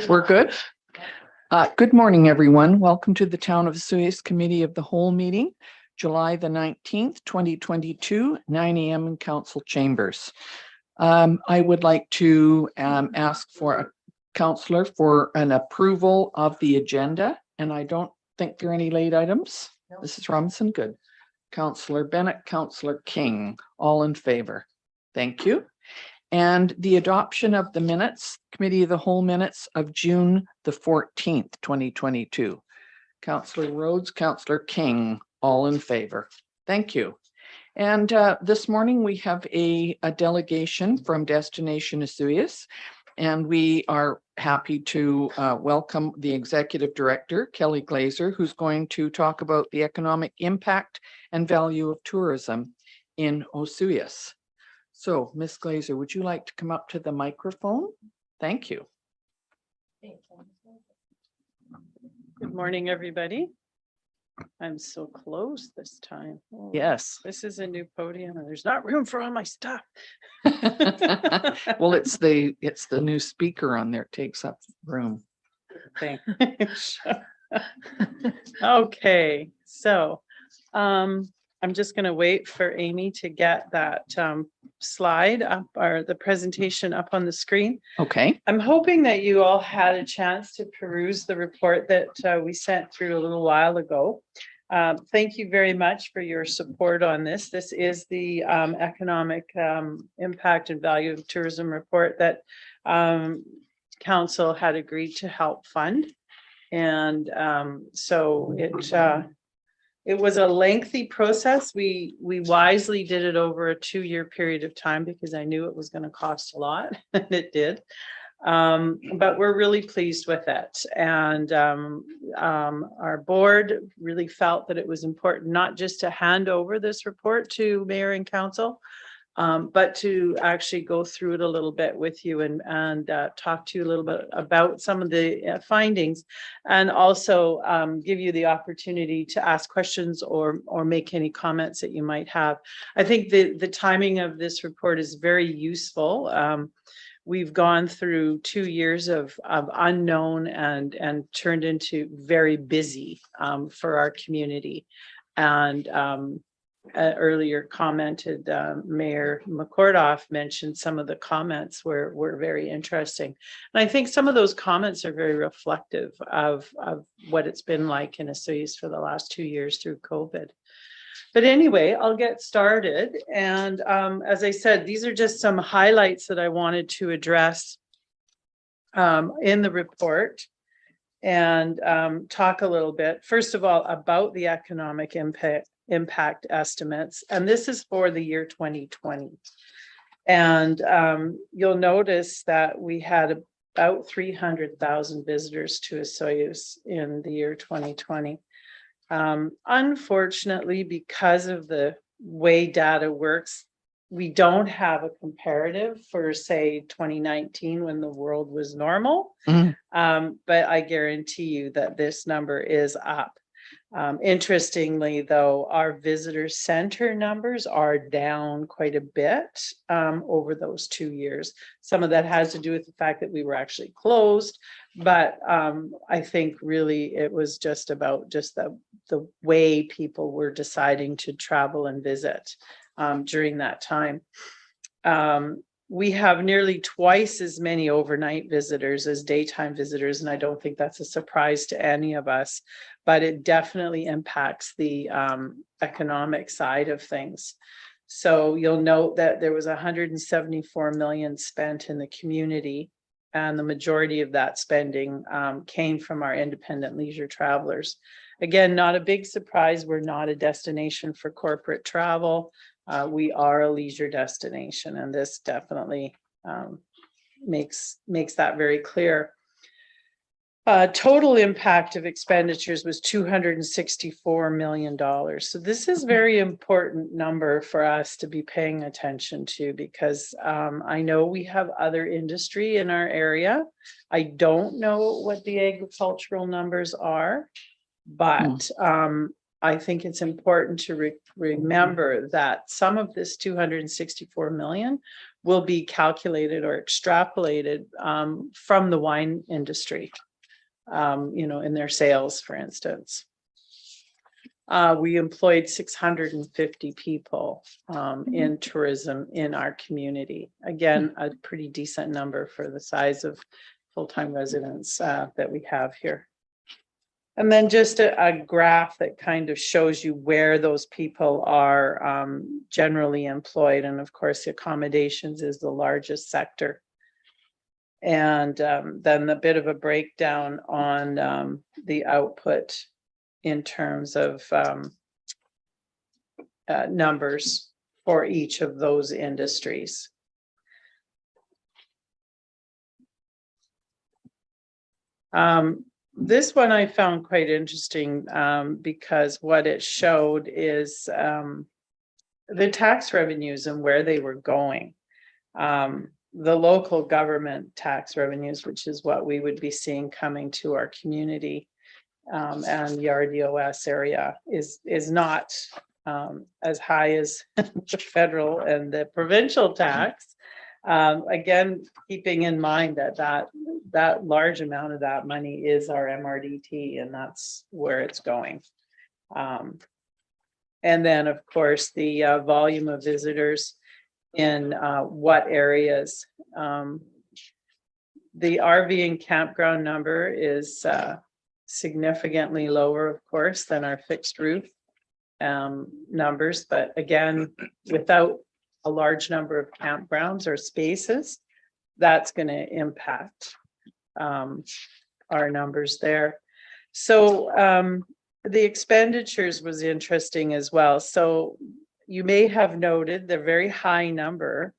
We're good. Good morning, everyone. Welcome to the Town of Osoyoos Committee of the Whole meeting, July the 19th, 2022, 9 a.m. in Council Chambers. I would like to ask for a councillor for an approval of the agenda, and I don't think there are any late items. No. Mrs. Robinson, good. Councillor Bennett, Councillor King, all in favor. Thank you. And the adoption of the minutes, Committee of the Whole minutes of June the 14th, 2022. Councillor Rhodes, Councillor King, all in favor. Thank you. And this morning we have a delegation from Destination Osoyoos, and we are happy to welcome the Executive Director, Kelly Glazer, who's going to talk about the economic impact and value of tourism in Osoyoos. So, Ms. Glazer, would you like to come up to the microphone? Thank you. Good morning, everybody. I'm so close this time. Oh, yes. This is a new podium and there's not room for all my stuff. Well, it's the new speaker on there. It takes up room. Okay. Okay. So, I'm just going to wait for Amy to get that slide up, or the presentation up on the screen. Okay. I'm hoping that you all had a chance to peruse the report that we sent through a little while ago. Thank you very much for your support on this. This is the economic impact and value of tourism report that Council had agreed to help fund. And so it was a lengthy process. We wisely did it over a 2-year period of time because I knew it was going to cost a lot, and it did. But we're really pleased with it. And our board really felt that it was important not just to hand over this report to Mayor and Council, but to actually go through it a little bit with you and talk to you a little bit about some of the findings, and also give you the opportunity to ask questions or make any comments that you might have. I think the timing of this report is very useful. We've gone through 2 years of unknown and turned into very busy for our community. And earlier commented, Mayor McCordoff mentioned some of the comments were very interesting. And I think some of those comments are very reflective of what it's been like in Osoyoos for the last 2 years through COVID. But anyway, I'll get started. And as I said, these are just some highlights that I wanted to address in the report and talk a little bit, first of all, about the economic impact estimates. And this is for the year 2020. And you'll notice that we had about 300,000 visitors to Osoyoos in the year 2020. Unfortunately, because of the way data works, we don't have a comparative for, say, 2019 when the world was normal. Mm-hmm. But I guarantee you that this number is up. Interestingly, though, our visitor center numbers are down quite a bit over those 2 years. Some of that has to do with the fact that we were actually closed, but I think really it was just about the way people were deciding to travel and visit during that time. We have nearly twice as many overnight visitors as daytime visitors, and I don't think that's a surprise to any of us, but it definitely impacts the economic side of things. So you'll note that there was 174 million spent in the community, and the majority of that spending came from our independent leisure travelers. Again, not a big surprise. We're not a destination for corporate travel. We are a leisure destination, and this definitely makes that very clear. Total impact of expenditures was $264 million. So this is a very important number for us to be paying attention to, because I know we have other industry in our area. I don't know what the agricultural numbers are, but I think it's important to remember that some of this 264 million will be calculated or extrapolated from the wine industry, in their sales, for instance. We employed 650 people in tourism in our community. Again, a pretty decent number for the size of full-time residents that we have here. And then just a graph that kind of shows you where those people are generally employed. And of course, the accommodations is the largest sector. And then a bit of a breakdown on the output in terms of numbers for each of those industries. This one I found quite interesting because what it showed is the tax revenues and where they were going. The local government tax revenues, which is what we would be seeing coming to our community and the RDOS area, is not as high as the federal and the provincial tax. Again, keeping in mind that large amount of that money is our MRDT, and that's where it's going. And then, of course, the volume of visitors in what areas. The RV and campground number is significantly lower, of course, than our fixed roof numbers. But again, without a large number of campgrounds or spaces, that's going to impact our numbers there. So the expenditures was interesting as well. So you may have noted the very high number.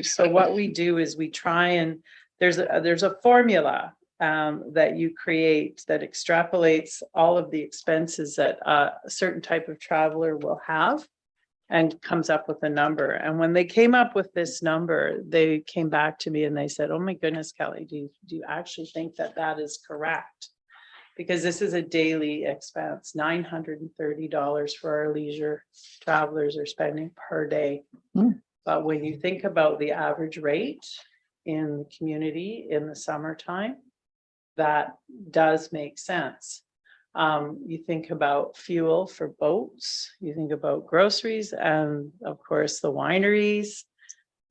So what we do is we try and there's a formula that you create that extrapolates all of the expenses that a certain type of traveler will have and comes up with a number. And when they came up with this number, they came back to me and they said, "Oh my goodness, Kelly, do you actually think that that is correct? Because this is a daily expense. $930 for our leisure travelers are spending per day." But when you think about the average rate in the community in the summertime, that does make sense. You think about fuel for boats, you think about groceries, and of course the wineries.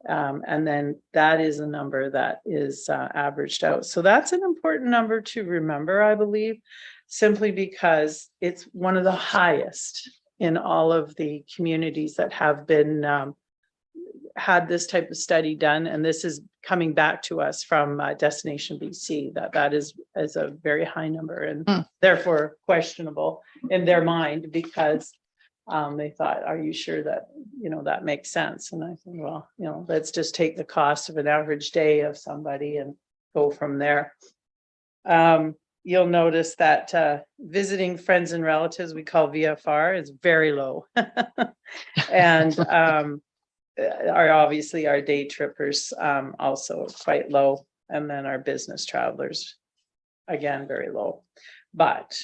And then that is a number that is averaged out. So that's an important number to remember, I believe, simply because it's one of the highest in all of the communities that have been had this type of study done. And this is coming back to us from Destination BC, that is a very high number and therefore questionable in their mind, because they thought, "Are you sure that, that makes sense?" And I said, well, let's just take the cost of an average day of somebody and go from there. You'll notice that visiting friends and relatives, we call VFR, is very low. And obviously our day trippers also quite low. And then our business travelers, again, very low. But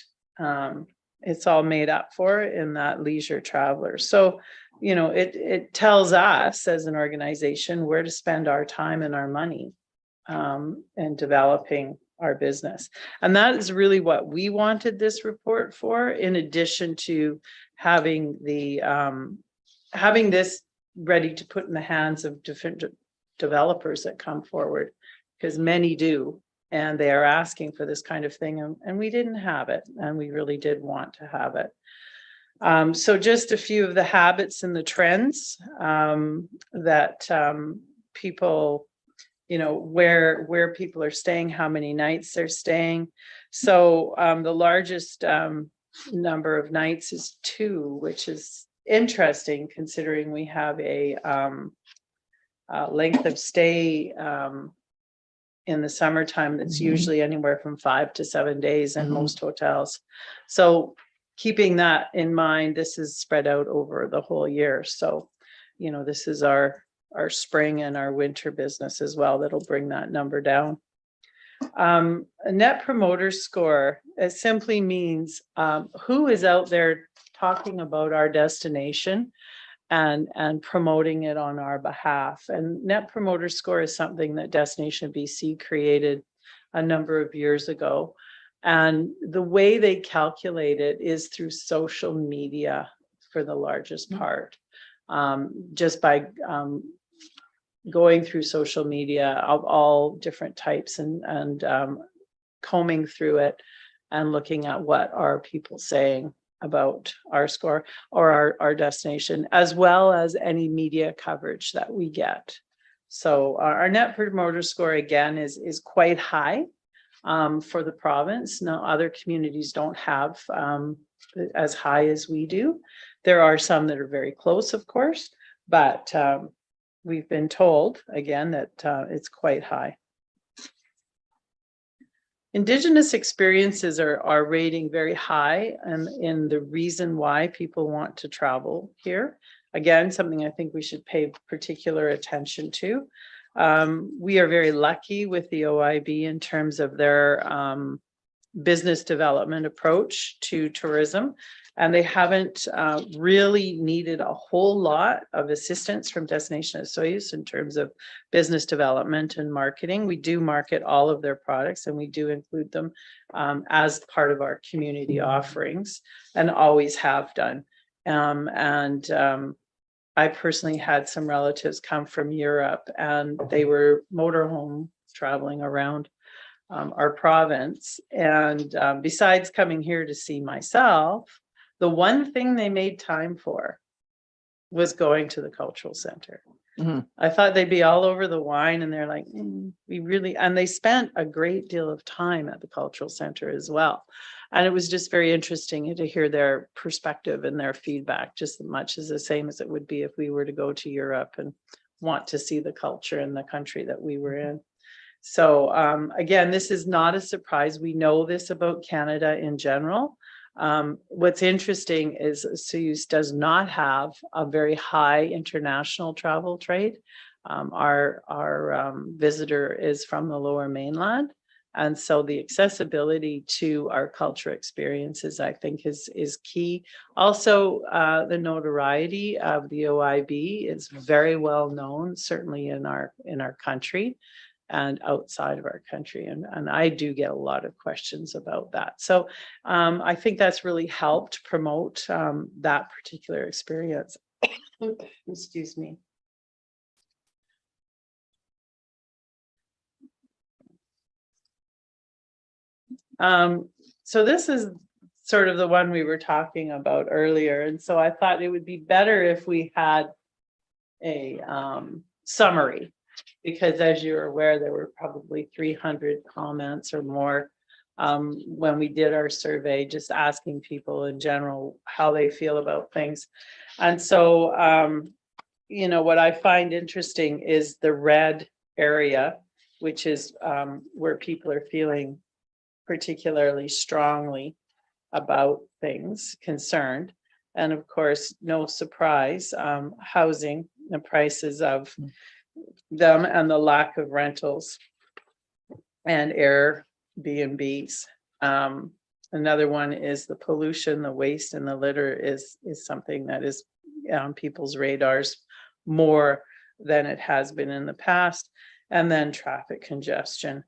it's all made up for in that leisure traveler. So, it tells us as an organization where to spend our time and our money and developing our business. And that is really what we wanted this report for, in addition to having having this ready to put in the hands of different developers that come forward, because many do, and they are asking for this kind of thing, and we didn't have it, and we really did want to have it. So just a few of the habits and the trends that people, where people are staying, how many nights they're staying. So the largest number of nights is 2, which is interesting considering we have a length of stay in the summertime that's usually anywhere from 5 to 7 days in most hotels. So keeping that in mind, this is spread out over the whole year. So, this is our spring and our winter business as well that'll bring that number down. A net promoter score, it simply means who is out there talking about our destination and promoting it on our behalf. And Net Promoter Score is something that Destination BC created a number of years ago. And the way they calculate it is through social media for the largest part. Just by going through social media of all different types and combing through it and looking at what are people saying about our score or our destination, as well as any media coverage that we get. So our Net Promoter Score, again, is quite high for the province. Now, other communities don't have as high as we do. There are some that are very close, of course, but we've been told, again, that it's quite high. Indigenous experiences are rating very high and in the reason why people want to travel here. Again, something I think we should pay particular attention to. We are very lucky with the OIB in terms of their business development approach to tourism. And they haven't really needed a whole lot of assistance from Destination Osoyoos in terms of business development and marketing. We do market all of their products and we do include them as part of our community offerings and always have done. I personally had some relatives come from Europe and they were motorhome traveling around our province. And besides coming here to see myself, the one thing they made time for was going to the cultural center. Mm-hmm. I thought they'd be all over the wine and they're like, we really, and they spent a great deal of time at the cultural center as well. And it was just very interesting to hear their perspective and their feedback, just as much as the same as it would be if we were to go to Europe and want to see the culture in the country that we were in. So again, this is not a surprise. We know this about Canada in general. What's interesting is Osoyoos does not have a very high international travel trade. Our visitor is from the Lower Mainland. And so the accessibility to our culture experiences, I think, is key. Also, the notoriety of the OIB is very well known, certainly in our country and outside of our country. And I do get a lot of questions about that. So I think that's really helped promote that particular experience. Excuse me. So this is sort of the one we were talking about earlier. And so I thought it would be better if we had a summary, because as you're aware, there were probably 300 comments or more when we did our survey, just asking people in general how they feel about things. And so, you know, what I find interesting is the red area, which is where people are feeling particularly strongly about things, concerned. And of course, no surprise, housing, the prices of them and the lack of rentals and Airbnbs. Another one is the pollution, the waste, and the litter is something that is on people's radars more than it has been in the past. And then traffic congestion.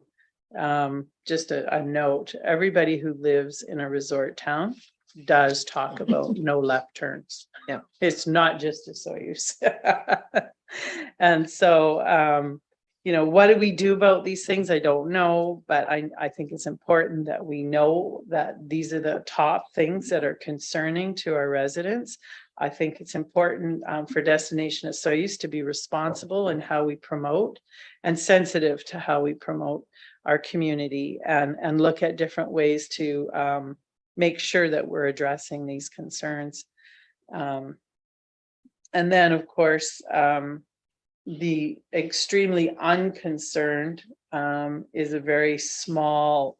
Just a note, everybody who lives in a resort town does talk about no left turns. Yeah, it's not just Osoyoos. And so, you know, what do we do about these things? I don't know, but I think it's important that we know that these are the top things that are concerning to our residents. I think it's important for Destination Osoyoos to be responsible in how we promote and sensitive to how we promote our community and look at different ways to make sure that we're addressing these concerns. And then, of course, the extremely unconcerned is a very small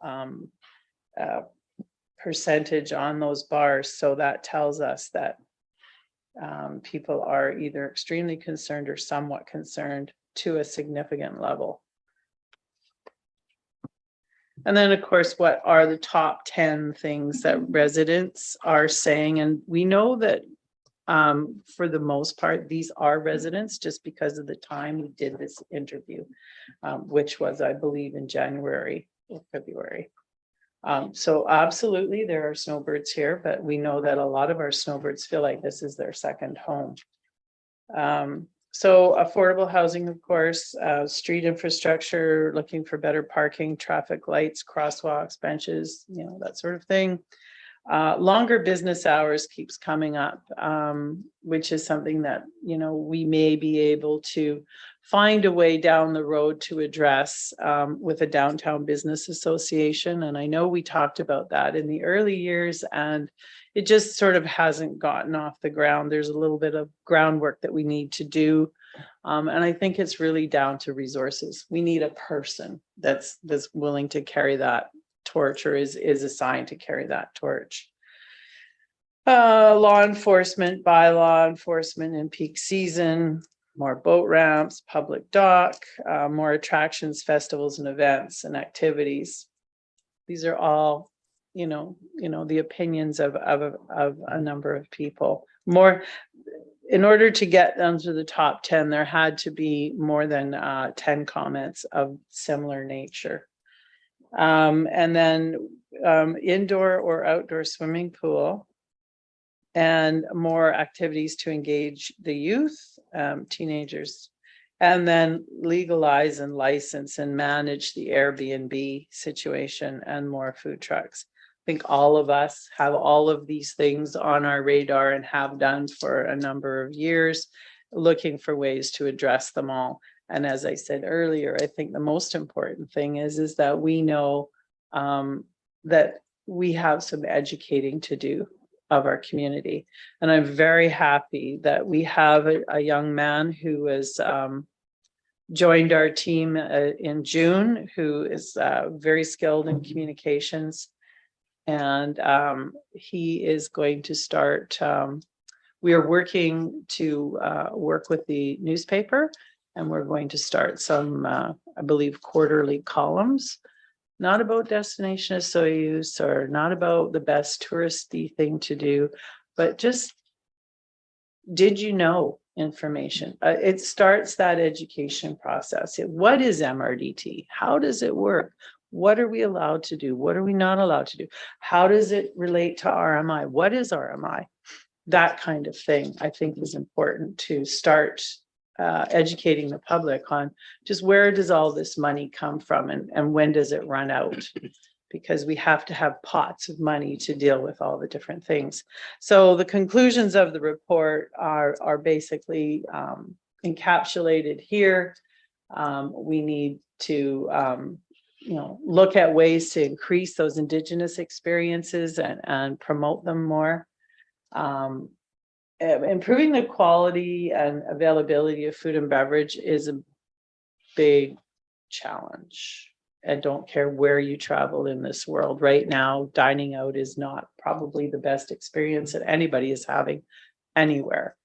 percentage on those bars. So that tells us that people are either extremely concerned or somewhat concerned to a significant level. And then, of course, what are the top 10 things that residents are saying? And we know that For the most part, these are residents just because of the time we did this interview, which was, I believe, in January or February. So absolutely, there are snowbirds here, but we know that a lot of our snowbirds feel like this is their second home. So affordable housing, of course, street infrastructure, looking for better parking, traffic lights, crosswalks, benches, that sort of thing. Longer business hours keeps coming up, which is something that, we may be able to find a way down the road to address with a downtown business association. And I know we talked about that in the early years, and it just sort of hasn't gotten off the ground. There's a little bit of groundwork that we need to do. And I think it's really down to resources. We need a person that's willing to carry that torch, or is assigned to carry that torch. Law enforcement, bylaw enforcement in peak season, more boat ramps, public dock, more attractions, festivals and events and activities. These are all, the opinions of a number of people. More, in order to get them to the top 10, there had to be more than 10 comments of similar nature. And then indoor or outdoor swimming pool, and more activities to engage the youth, teenagers, and then legalize and license and manage the Airbnb situation, and more food trucks. I think all of us have all of these things on our radar and have done for a number of years, looking for ways to address them all. And as I said earlier, I think the most important thing is that we know that we have some educating to do of our community. And I'm very happy that we have a young man who has joined our team in June, who is very skilled in communications. And he is going to start, we are working to work with the newspaper, and we're going to start some, I believe, quarterly columns, not about Destination Soyuz or not about the best touristy thing to do, but just, did you know information? It starts that education process. What is MRDT? How does it work? What are we allowed to do? What are we not allowed to do? How does it relate to RMI? What is RMI? That kind of thing, I think, is important to start educating the public on just where does all this money come from, and when does it run out? Because we have to have pots of money to deal with all the different things. So the conclusions of the report are basically encapsulated here. We need to look at ways to increase those Indigenous experiences and promote them more. Improving the quality and availability of food and beverage is a big challenge. I don't care where you travel in this world. Right now, dining out is not probably the best experience that anybody is having anywhere.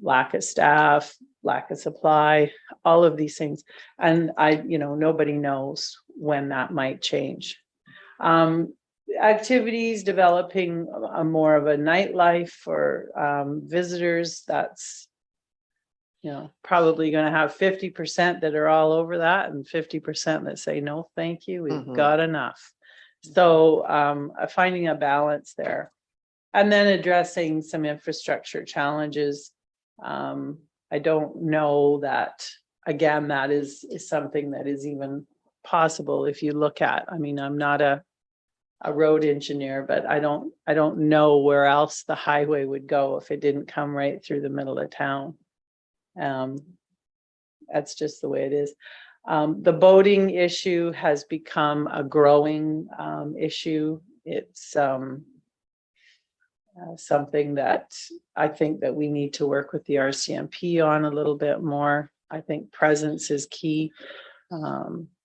Lack of staff, lack of supply, all of these things. And nobody knows when that might change. Activities, developing a more of a nightlife for visitors. That's probably going to have 50% that are all over that, and 50% that say no thank you, we've got enough. So finding a balance there, and then addressing some infrastructure challenges. I don't know that, again, that is something that is even possible. If you look at, I'm not a road engineer, but I don't know where else the highway would go if it didn't come right through the middle of town. That's just the way it is. The boating issue has become a growing issue. It's something that I think that we need to work with the RCMP on a little bit more. I think presence is key.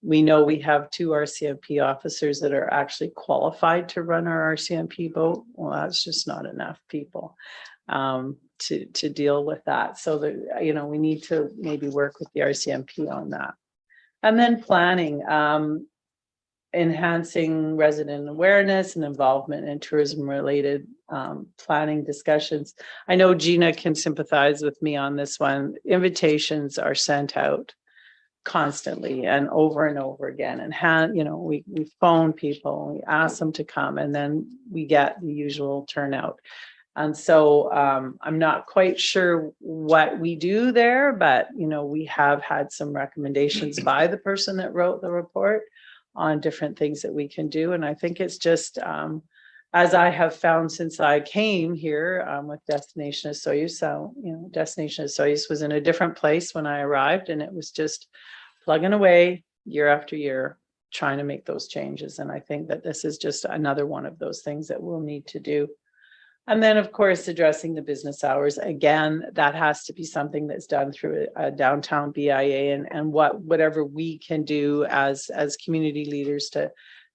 We know we have 2 RCMP officers that are actually qualified to run our RCMP boat. Well, that's just not enough people to deal with that. So that, we need to maybe work with the RCMP on that. And then planning. enhancing resident awareness and involvement in tourism related planning discussions. I know Gina can sympathize with me on this one. Invitations are sent out constantly and over again, and we phone people, we ask them to come, and then we get the usual turnout. And so I'm not quite sure what we do there, but we have had some recommendations by the person that wrote the report on different things that we can do. And I think it's just as I have found since I came here with Destination Osoyoos. So, Destination Osoyoos was in a different place when I arrived, and it was just plugging away year after year, trying to make those changes. And I think that this is just another one of those things that we'll need to do. And then, of course, addressing the business hours. Again, that has to be something that's done through a downtown BIA, and whatever we can do as community leaders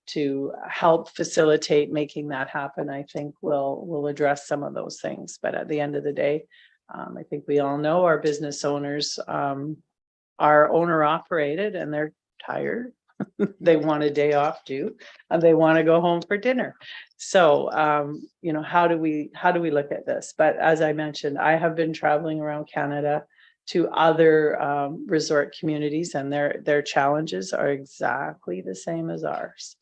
to help facilitate making that happen, I think we'll address some of those things. But at the end of the day, I think we all know our business owners are owner operated, and they're tired. They want a day off too, and they want to go home for dinner. So, how do we look at this? But as I mentioned, I have been traveling around Canada to other resort communities, and their challenges are exactly the same as ours.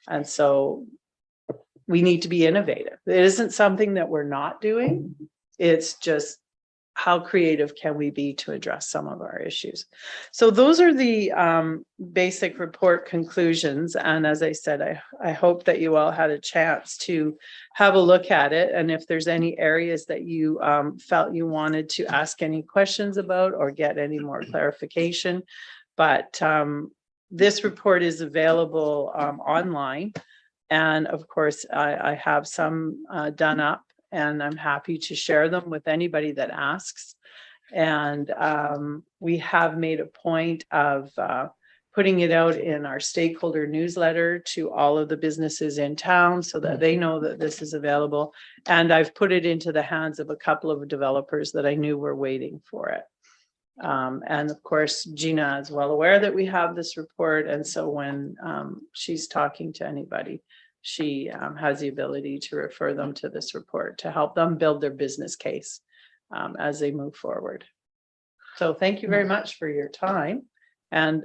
And so we need to be innovative. It isn't something that we're not doing. It's just, how creative can we be to address some of our issues? So those are the basic report conclusions. And as I said, I hope that you all had a chance to have a look at it. And if there's any areas that you felt you wanted to ask any questions about or get any more clarification, but this report is available online. And of course, I have some done up, and I'm happy to share them with anybody that asks. And we have made a point of putting it out in our stakeholder newsletter to all of the businesses in town so that they know that this is available. And I've put it into the hands of a couple of developers that I knew were waiting for it. And of course, Gina is well aware that we have this report. And so when she's talking to anybody, she has the ability to refer them to this report to help them build their business case as they move forward. So thank you very much for your time, and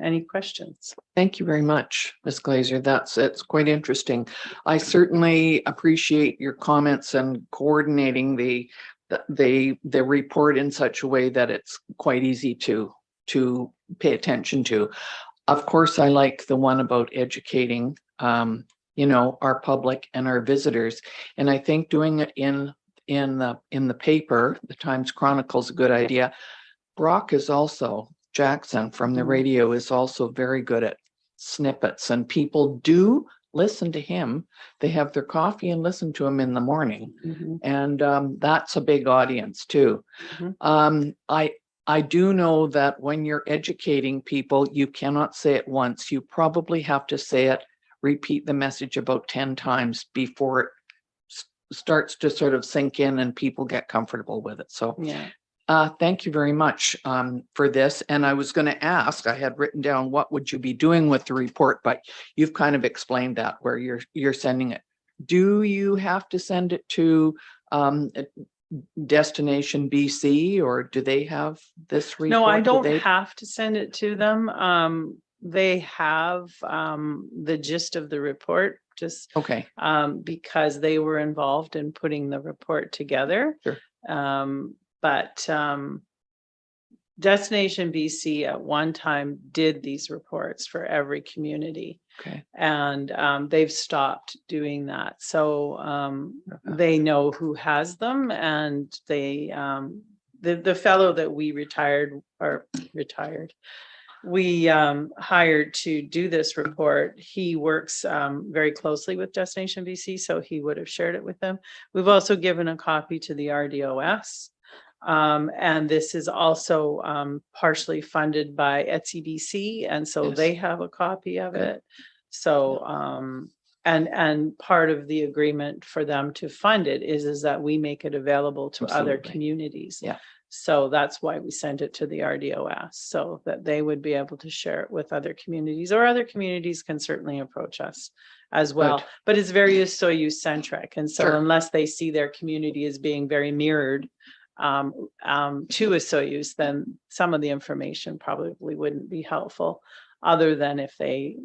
any questions. Thank you very much, Ms. Glazer. It's quite interesting. I certainly appreciate your comments and coordinating the report in such a way that it's quite easy to pay attention to. Of course, I like the one about educating our public and our visitors. And I think doing it in the paper, the Times Chronicle, is a good idea. Jackson from the radio is also very good at snippets, and people do listen to him. They have their coffee and listen to him in the morning. Mm-hmm. And that's a big audience too. Mm-hmm. I do know that when you're educating people, you cannot say it once. You probably have to repeat the message about 10 times before it starts to sort of sink in and people get comfortable with it. So thank you very much for this. And I was going to ask, I had written down, what would you be doing with the report? But you've kind of explained that, where you're sending it. Do you have to send it to Destination BC, or do they have this report? No, I don't have to send it to them. They have the gist of the report, just okay, because they were involved in putting the report together. Sure. But Destination BC at one time did these reports for every community. Okay. And they've stopped doing that. So they know who has them, and they the fellow that we we hired to do this report, he works very closely with Destination BC, so he would have shared it with them. We've also given a copy to the RDOS. And this is also partially funded by ETSI-BC, and so yes, they have a copy of it. So and part of the agreement for them to fund it is that we make it available to other communities. Yeah. So that's why we sent it to the RDOS, so that they would be able to share it with other communities, or other communities can certainly approach us as well. Good. But it's very Soyuz centric. And so Sure. unless they see their community as being very mirrored to a Soyuz, then some of the information probably wouldn't be helpful, other than if they,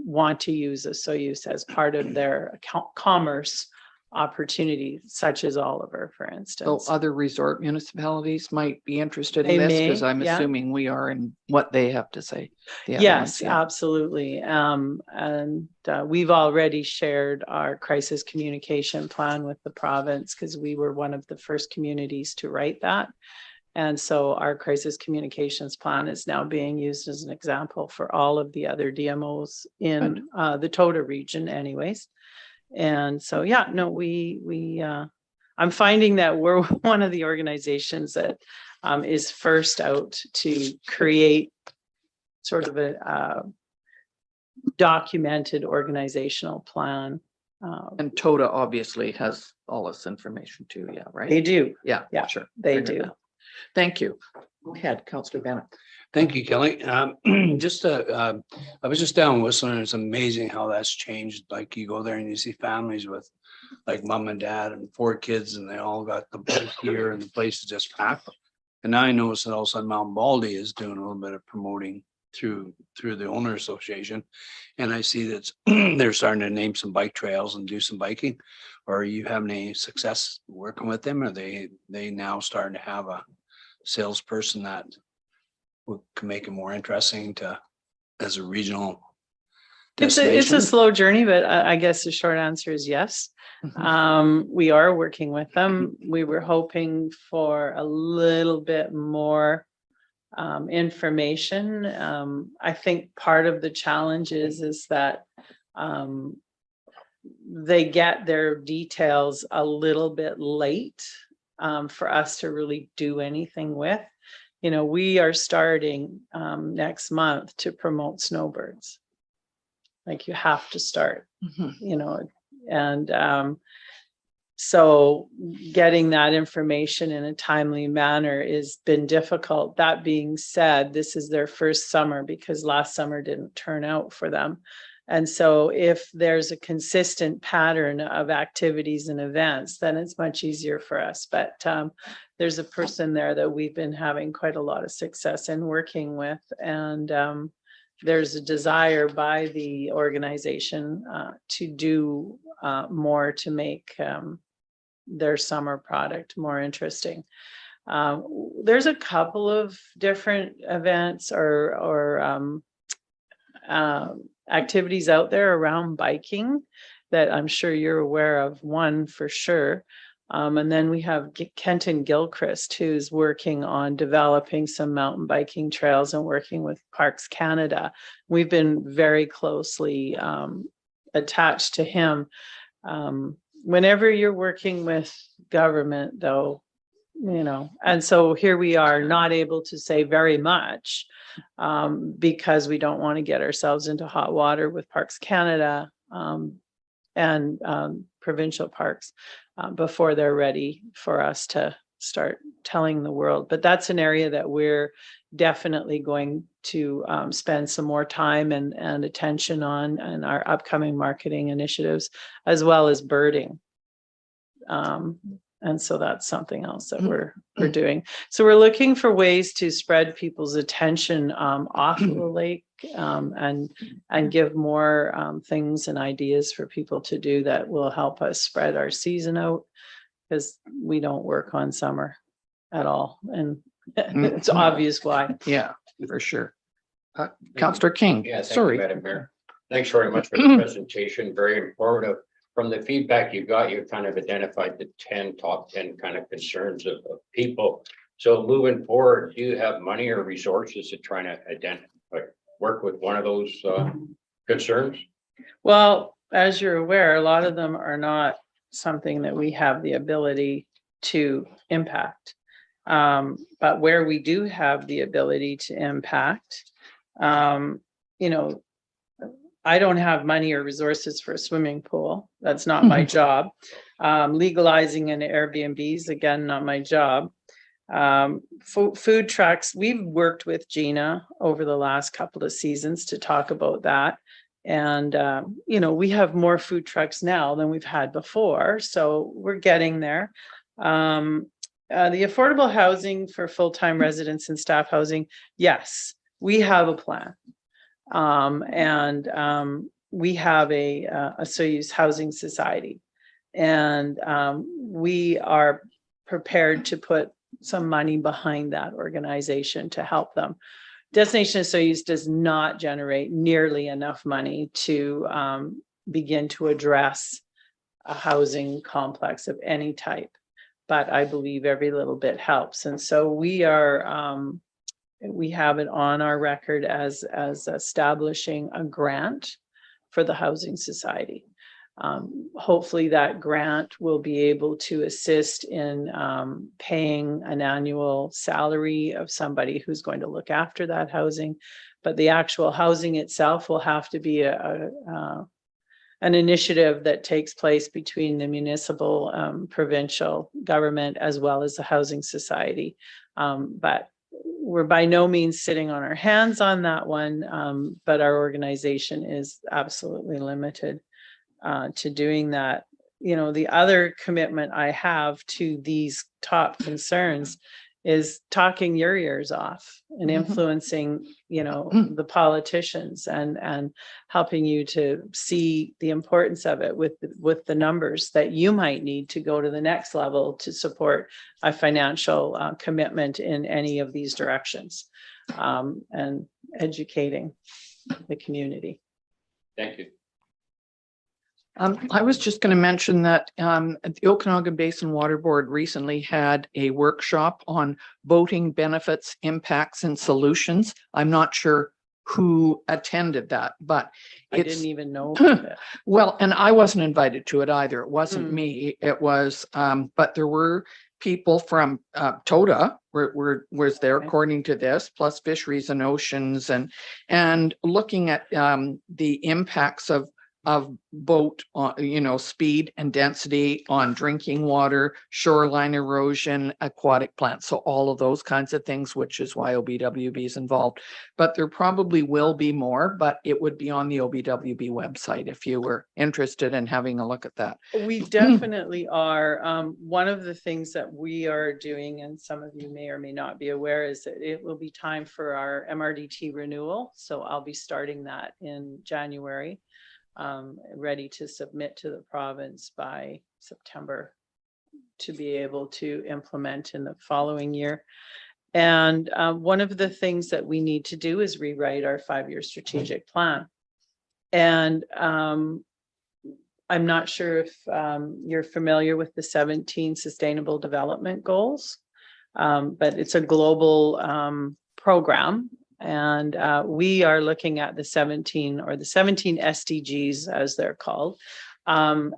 want to use a Soyuz as part of their commerce opportunity, such as Oliver, for So instance. other resort municipalities might be interested They in this, may, because I'm yeah. assuming we are in what they have to say. The other Yes, ones, yeah. absolutely. And we've already shared our crisis communication plan with the province, because we were one of the first communities to write that. And so our crisis communications plan is now being used as an example for all of the other DMOs in the Toda region anyways. And so, yeah, no, I'm finding that we're one of the organizations that is first out to create sort of a documented organizational plan. And Toda obviously has all this information too. Yeah, right. They do. Yeah, Yeah, sure. they Figured do. that. Thank you. Go ahead, Councillor Bennett. Thank you, Kelly. I was just down Whistler, and it's amazing how that's changed. Like you go there and you see families with like mom and dad and 4 kids, and they all got the place here, and the place is just packed. And now I notice that all of a sudden Mount Baldy is doing a little bit of promoting through the owner association. And I see that they're starting to name some bike trails and do some biking. Or are you having any success working with them? Or they now starting to have a salesperson that can make it more interesting as a regional It's a destination? slow journey, but I guess the short answer is yes. We are working with them. We were hoping for a little bit more information. I think part of the challenge is that they get their details a little bit late for us to really do anything with. We are starting next month to promote snowbirds. Like, you have to start, and so getting that information in a timely manner has been difficult. That being said, this is their first summer, because last summer didn't turn out for them. And so if there's a consistent pattern of activities and events, then it's much easier for us. But there's a person there that we've been having quite a lot of success in working with. And there's a desire by the organization to do more to make their summer product more interesting. There's a couple of different events or activities out there around biking that I'm sure you're aware of, one for sure. And then we have Kenton Gilchrist, who's working on developing some mountain biking trails and working with Parks Canada. We've been very closely attached to him. Whenever you're working with government, though, and so here we are, not able to say very much because we don't want to get ourselves into hot water with Parks Canada and provincial parks before they're ready for us to start telling the world. But that's an area that we're definitely going to spend some more time and attention on in our upcoming marketing initiatives, as well as birding. And so that's something else that we're doing. So we're looking for ways to spread people's attention off of the lake and give more things and ideas for people to do that will help us spread our season out, because we don't work on summer at all. And it's obvious why. Yeah, for sure. Councillor King, Yeah, thank sorry. you, Madam Mayor. Thanks very much for the presentation. Very informative. From the feedback you got, you kind of identified the top 10 kind of concerns of people. So moving forward, do you have money or resources to try to work with one of those concerns? Well, as you're aware, a lot of them are not something that we have the ability to impact. But where we do have the ability to impact, I don't have money or resources for a swimming pool. That's not my job. Legalizing an Airbnb is, again, not my job. Food trucks, we've worked with Gina over the last couple of seasons to talk about that. And, we have more food trucks now than we've had before, so we're getting there. The affordable housing for full-time residents and staff housing, yes, we have a plan. We have a Soyuz Housing Society. And we are prepared to put some money behind that organization to help them. Destination Soyuz does not generate nearly enough money to begin to address a housing complex of any type, but I believe every little bit helps. And so we have it on our record as establishing a grant for the Housing Society. Hopefully that grant will be able to assist in paying an annual salary of somebody who's going to look after that housing. But the actual housing itself will have to be an initiative that takes place between the municipal, provincial government, as well as the Housing Society. But we're by no means sitting on our hands on that one, but our organization is absolutely limited to doing that. The other commitment I have to these top concerns is talking your ears off and influencing, the politicians and helping you to see the importance of it with the numbers that you might need to go to the next level to support a financial commitment in any of these directions, and educating the community. Thank you. I was just going to mention that the Okanagan Basin Water Board recently had a workshop on boating benefits, impacts, and solutions. I'm not sure who attended that, but I it's, didn't even know about it. well, and I wasn't invited to it either. It wasn't me. It was, but there were people from TODA was there, Okay. according to this, plus Fisheries and Oceans, and looking at the impacts of boat, speed and density on drinking water, shoreline erosion, aquatic plants. So all of those kinds of things, which is why OBWB is involved. But there probably will be more, but it would be on the OBWB website if you were interested in having a look at that. We definitely are. One of the things that we are doing, and some of you may or may not be aware, is that it will be time for our MRDT renewal. So I'll be starting that in January. Ready to submit to the province by September to be able to implement in the following year. And one of the things that we need to do is rewrite our 5-year strategic plan. And I'm not sure if you're familiar with the 17 Sustainable Development Goals, but it's a global program. And we are looking at the 17 SDGs, as they're called, and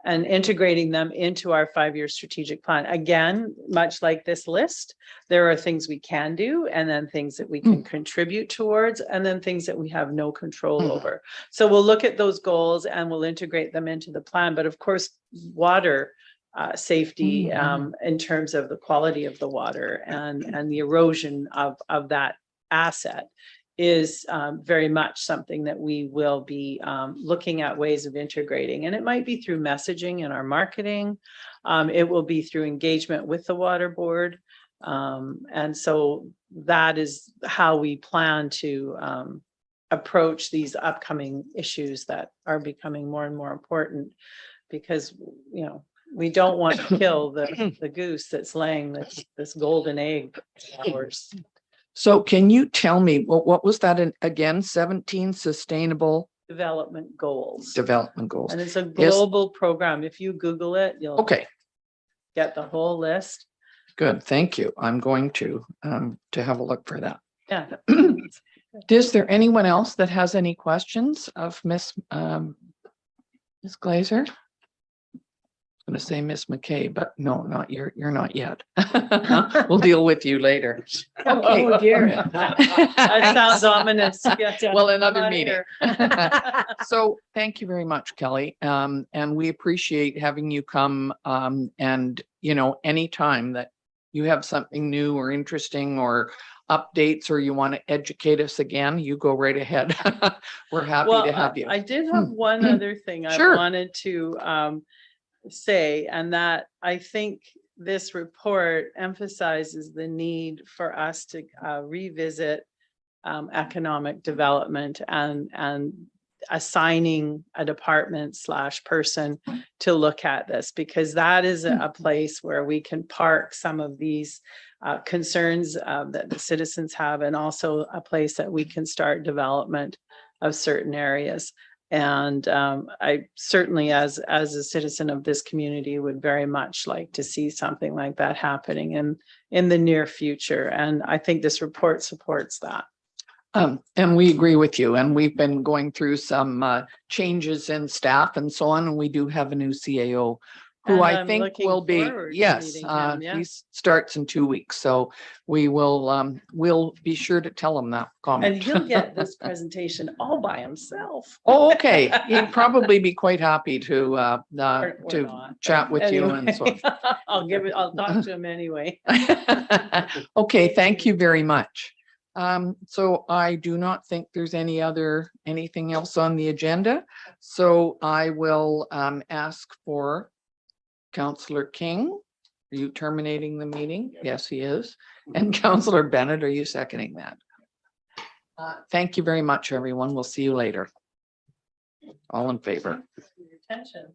integrating them into our 5-year strategic plan. Again, much like this list, there are things we can do, and then things that we can contribute towards, and then things that we have no control over. So we'll look at those goals and we'll integrate them into the plan. But of course, water safety in terms of the quality of the water and the erosion of that asset is very much something that we will be looking at ways of integrating. And it might be through messaging in our marketing. It will be through engagement with the water board. And so that is how we plan to approach these upcoming issues that are becoming more and more important, because, we don't want to kill the goose that's laying this golden egg hours. So can you tell me, what was that again? 17 Sustainable Development Goals. Development Goals. And it's a global program. If you Google it, you'll get the whole list. Good. Thank you. I'm going to have a look for that. Yeah. Is there anyone else that has any questions of Miss Glazer? I'm going to say Miss McKay, but no, not you're not yet. We'll deal with you later. Okay. Oh dear. That sounds ominous. Well, another meeting. So thank you very much, Kelly. And we appreciate having you come. And anytime that you have something new or interesting or updates, or you want to educate us again, you go right ahead. We're happy Well, to have you. I did have one other thing I Sure. wanted to say, and that I think this report emphasizes the need for us to revisit economic development and assigning a department / person to look at this, because that is a place where we can park some of these concerns that the citizens have, and also a place that we can start development of certain areas. And I certainly, as a citizen of this community, would very much like to see something like that happening in the near future. And I think this report supports that. And we agree with you. And we've been going through some changes in staff and so on. And we do have a new CAO who And I I'm think looking will be, forward to yes, meeting him, yeah. he starts in 2 weeks. So we will, we'll be sure to tell him that And comment. he'll get this presentation all by himself. Oh, okay. He'd probably be quite happy to Or to not, chat but with you and so anyway, I'll talk to him anyway. on. Okay, thank you very much. So I do not think there's anything else on the agenda. So I will ask for Councillor King. Are you terminating the meeting? Yes, he is. And Councillor Bennett, are you seconding that? Thank you very much, everyone. We'll see you later. All in favor. Your attention.